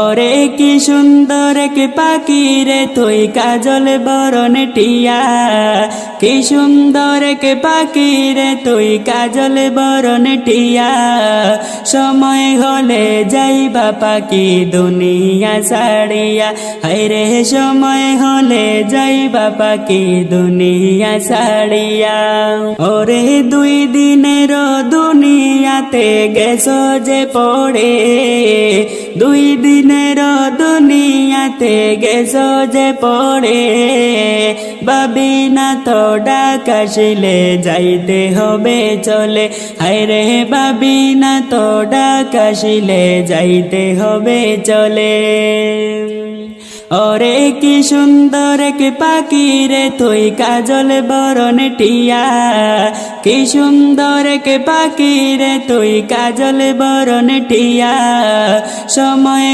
ওরে কি সুন্দর এক পাখি রে তুই কাজল বরণ টিয়া, কি সুন্দর এক পাখি রে তুই কাজল বরণ টিয়া। সময় হলে যাইবা পাখি দুনিয়া ছাড়িয়া, হায়রে সময় হলে যাইবা পাখি দুনিয়া ছাড়িয়া। ওরে দুই দিনের দুনিয়াতে গেছো যে পড়ে, দুই দিনের দুনিয়াতে গেছো যে পড়ে। ভাবি না তো ডাক আসিলে যাইতে হবে চলে, হায়রে ভাবি না তো ডাক আসিলে যাইতে হবে চলে। ওরে কি সুন্দর এক পাখি রে তুই কাজল বরণ টিয়া, কি সুন্দর এক পাখি রে তুই কাজল বরণ টিয়া। সময়